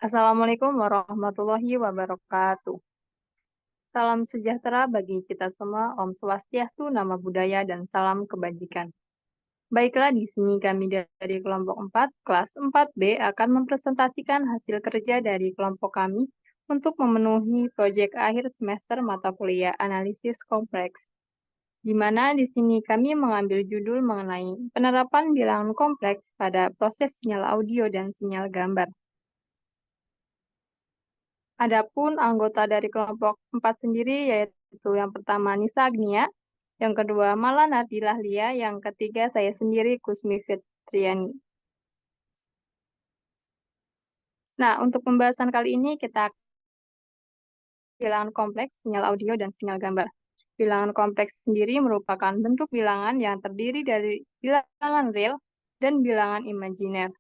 Assalamualaikum warahmatullahi wabarakatuh. Salam sejahtera bagi kita semua, Om Swastiastu, Nama Budaya, dan salam kebajikan. Baiklah, di sini kami dari kelompok 4, kelas 4B akan mempresentasikan hasil kerja dari kelompok kami untuk memenuhi proyek akhir semester mata kuliah analisis kompleks. Di mana di sini kami mengambil judul mengenai penerapan bilangan kompleks pada proses sinyal audio dan sinyal gambar. Adapun anggota dari kelompok 4 sendiri yaitu yang pertama Nisa Agnia, yang kedua Malana Dilahlia, yang ketiga saya sendiri Kusmi Fitriani. Nah, untuk pembahasan kali ini kita bilangan kompleks, sinyal audio, dan sinyal gambar. Bilangan kompleks sendiri merupakan bentuk bilangan yang terdiri dari bilangan real dan bilangan imajiner.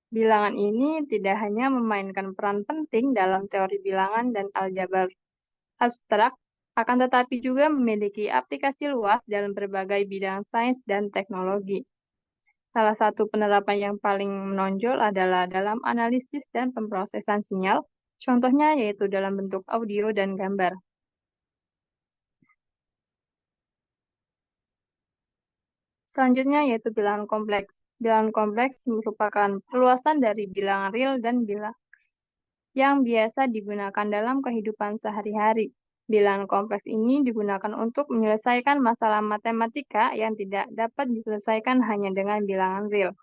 Bilangan ini tidak hanya memainkan peran penting dalam teori bilangan dan aljabar abstrak, akan tetapi juga memiliki aplikasi luas dalam berbagai bidang sains dan teknologi. Salah satu penerapan yang paling menonjol adalah dalam analisis dan pemrosesan sinyal, contohnya yaitu dalam bentuk audio dan gambar. Selanjutnya yaitu bilangan kompleks. Bilangan kompleks merupakan perluasan dari bilangan real dan bilangan yang biasa digunakan dalam kehidupan sehari-hari. Bilangan kompleks ini digunakan untuk menyelesaikan masalah matematika yang tidak dapat diselesaikan hanya dengan bilangan real.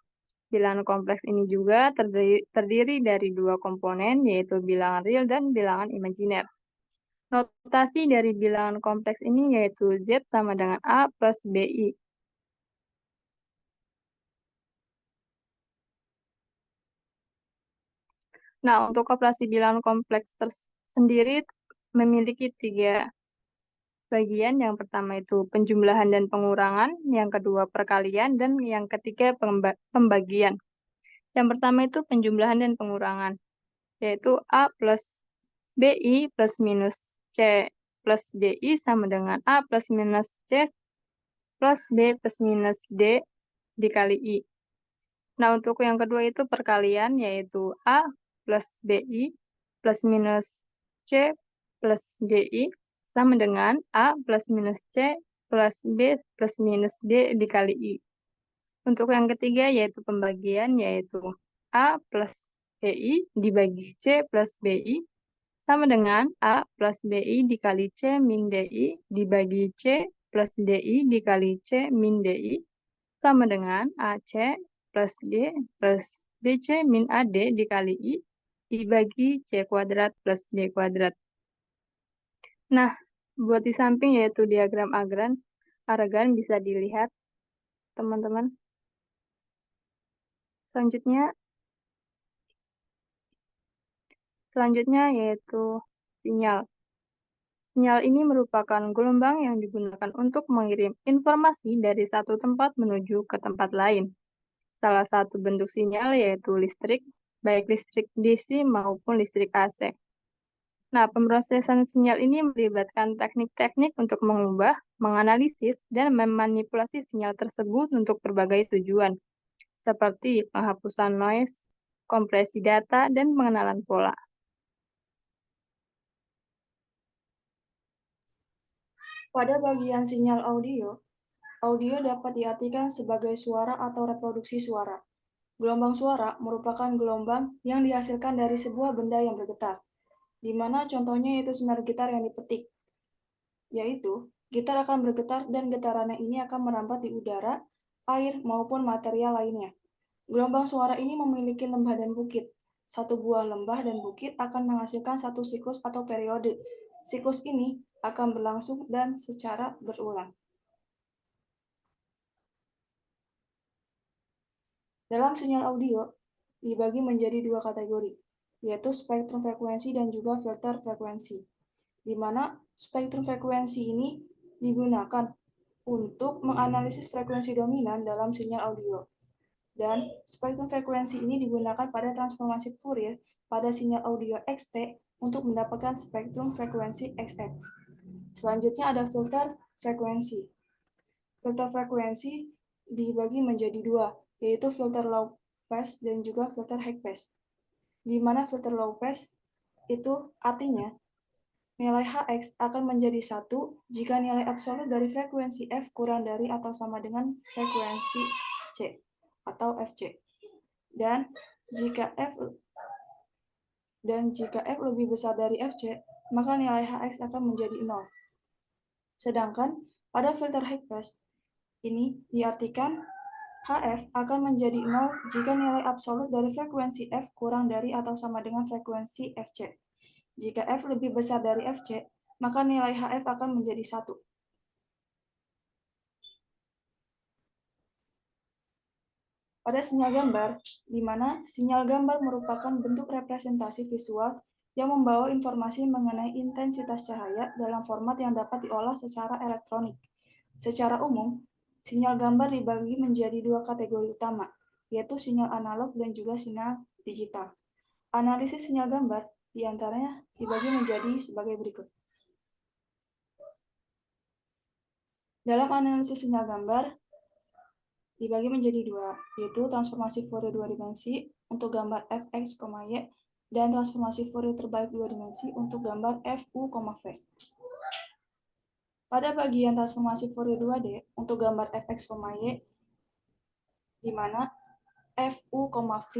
Bilangan kompleks ini juga terdiri dari dua komponen, yaitu bilangan real dan bilangan imajiner. Notasi dari bilangan kompleks ini yaitu Z sama dengan A plus BI. Nah, untuk operasi bilangan kompleks sendiri memiliki tiga bagian. Yang pertama itu penjumlahan dan pengurangan, yang kedua perkalian, dan yang ketiga pembagian. Yang pertama itu penjumlahan dan pengurangan, yaitu A plus BI plus minus C plus DI sama dengan A plus minus C plus B plus minus D dikali I. Nah, untuk yang kedua itu perkalian, yaitu A plus BI plus minus C plus DI sama dengan A plus minus C plus B plus minus D dikali I. Untuk yang ketiga yaitu pembagian, yaitu A plus BI dibagi C plus BI sama dengan A plus BI dikali C min DI dibagi C plus DI dikali C min DI sama dengan AC plus D plus BC min AD dikali I dibagi C kuadrat plus D kuadrat. Nah, buat di samping yaitu diagram Aragan bisa dilihat, teman-teman. Selanjutnya yaitu sinyal. Sinyal ini merupakan gelombang yang digunakan untuk mengirim informasi dari satu tempat menuju ke tempat lain. Salah satu bentuk sinyal yaitu listrik, baik listrik DC maupun listrik AC. Nah, pemrosesan sinyal ini melibatkan teknik-teknik untuk mengubah, menganalisis, dan memanipulasi sinyal tersebut untuk berbagai tujuan, seperti penghapusan noise, kompresi data, dan pengenalan pola. Pada bagian sinyal audio, audio dapat diartikan sebagai suara atau reproduksi suara. Gelombang suara merupakan gelombang yang dihasilkan dari sebuah benda yang bergetar, di mana contohnya yaitu senar gitar yang dipetik, yaitu gitar akan bergetar dan getarannya ini akan merambat di udara, air, maupun material lainnya. Gelombang suara ini memiliki lembah dan bukit. Satu buah lembah dan bukit akan menghasilkan satu siklus atau periode. Siklus ini akan berlangsung dan secara berulang. Dalam sinyal audio, dibagi menjadi dua kategori, yaitu spektrum frekuensi dan juga filter frekuensi, di mana spektrum frekuensi ini digunakan untuk menganalisis frekuensi dominan dalam sinyal audio. Dan spektrum frekuensi ini digunakan pada transformasi Fourier pada sinyal audio XT untuk mendapatkan spektrum frekuensi XF. Selanjutnya ada filter frekuensi. Filter frekuensi dibagi menjadi dua, yaitu filter low pass dan juga filter high pass. di mana filter low pass itu artinya nilai Hx akan menjadi 1 jika nilai absolut dari frekuensi F kurang dari atau sama dengan frekuensi C atau Fc. Dan jika F lebih besar dari Fc, maka nilai Hx akan menjadi 0. Sedangkan pada filter high pass ini diartikan Hf akan menjadi 0 jika nilai absolut dari frekuensi F kurang dari atau sama dengan frekuensi Fc. Jika F lebih besar dari Fc, maka nilai Hf akan menjadi 1. Pada sinyal gambar, di mana sinyal gambar merupakan bentuk representasi visual yang membawa informasi mengenai intensitas cahaya dalam format yang dapat diolah secara elektronik. Secara umum, sinyal gambar dibagi menjadi dua kategori utama, yaitu sinyal analog dan juga sinyal digital. Analisis sinyal gambar diantaranya dibagi menjadi sebagai berikut. Dalam analisis sinyal gambar, dibagi menjadi dua, yaitu transformasi Fourier dua dimensi untuk gambar fx, y, dan transformasi Fourier terbalik dua dimensi untuk gambar fu, v. Pada bagian transformasi Fourier 2D untuk gambar fx, y, di mana fu, v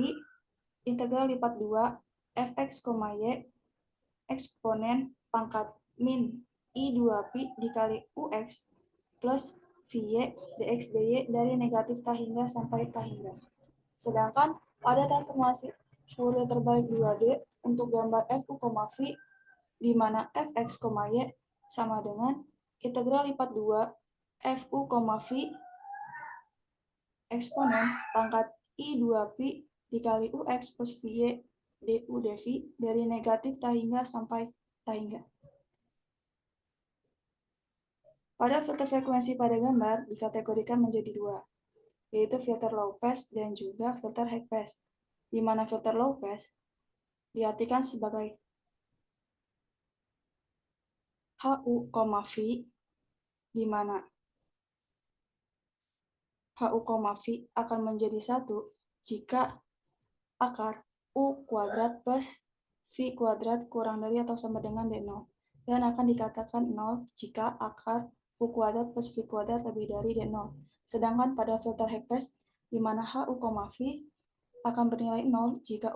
integral lipat 2 fx, y eksponen pangkat min i2pi dikali ux plus Vy dx dy dari negatif tak hingga sampai tak hingga. Sedangkan pada transformasi Fourier terbalik 2D untuk gambar fu, v di mana fx, y sama dengan integral lipat 2 fu, v eksponen pangkat i2pi dikali ux plus Vy du dv dari negatif tak hingga sampai tak hingga. Pada filter frekuensi pada gambar dikategorikan menjadi dua, yaitu filter low pass dan juga filter high pass, di mana filter low pass diartikan sebagai HU, V, di mana HU, V akan menjadi 1 jika akar U kuadrat plus V kuadrat kurang dari atau sama dengan D0, dan akan dikatakan 0 jika akar U kuadrat plus V kuadrat lebih dari D0. Sedangkan pada filter high pass, di mana HU, V akan bernilai 0 jika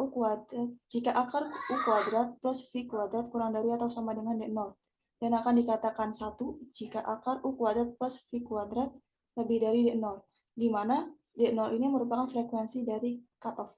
akar U kuadrat plus V kuadrat kurang dari atau sama dengan D0, dan akan dikatakan 1 jika akar U kuadrat plus V kuadrat lebih dari D0, di mana D0 ini merupakan frekuensi dari cutoff.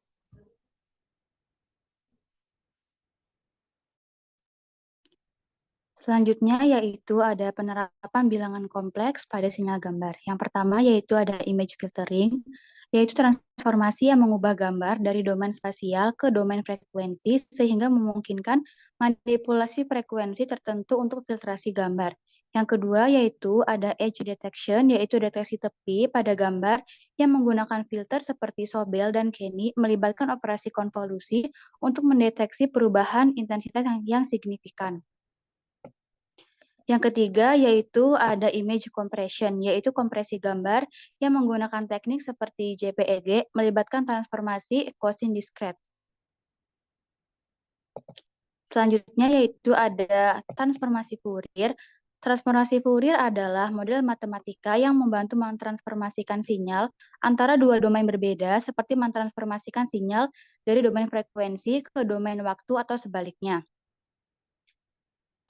Selanjutnya yaitu ada penerapan bilangan kompleks pada sinyal gambar. Yang pertama yaitu ada image filtering, yaitu transformasi yang mengubah gambar dari domain spasial ke domain frekuensi sehingga memungkinkan manipulasi frekuensi tertentu untuk filtrasi gambar. Yang kedua yaitu ada edge detection, yaitu deteksi tepi pada gambar yang menggunakan filter seperti Sobel dan Kenny melibatkan operasi konvolusi untuk mendeteksi perubahan intensitas yang signifikan. Yang ketiga yaitu ada image compression, yaitu kompresi gambar yang menggunakan teknik seperti JPEG melibatkan transformasi Gaussian discrete. Selanjutnya yaitu ada transformasi Fourier. Transformasi Fourier adalah model matematika yang membantu mentransformasikan sinyal antara dua domain berbeda seperti mentransformasikan sinyal dari domain frekuensi ke domain waktu atau sebaliknya.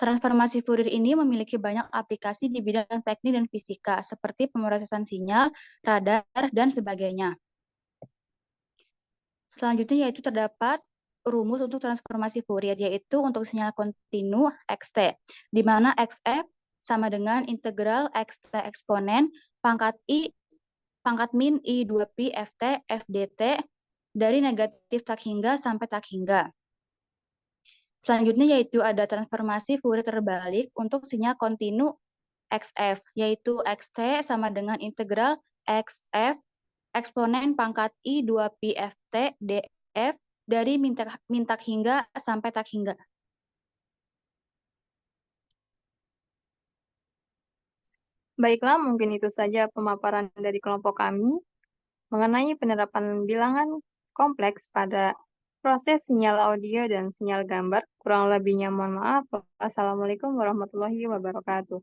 Transformasi Fourier ini memiliki banyak aplikasi di bidang teknik dan fisika, seperti pemrosesan sinyal, radar, dan sebagainya. Selanjutnya yaitu terdapat rumus untuk transformasi Fourier, yaitu untuk sinyal kontinu xt, di mana xf sama dengan integral xt eksponen pangkat min i2pi ft fdt dari negatif tak hingga sampai tak hingga. Selanjutnya yaitu ada transformasi Fourier terbalik untuk sinyal kontinu XF, yaitu XT sama dengan integral XF eksponen pangkat I2pi FT DF dari min tak hingga sampai tak hingga. Baiklah, mungkin itu saja pemaparan dari kelompok kami mengenai penerapan bilangan kompleks pada proses sinyal audio dan sinyal gambar. Kurang lebihnya mohon maaf. Assalamualaikum warahmatullahi wabarakatuh.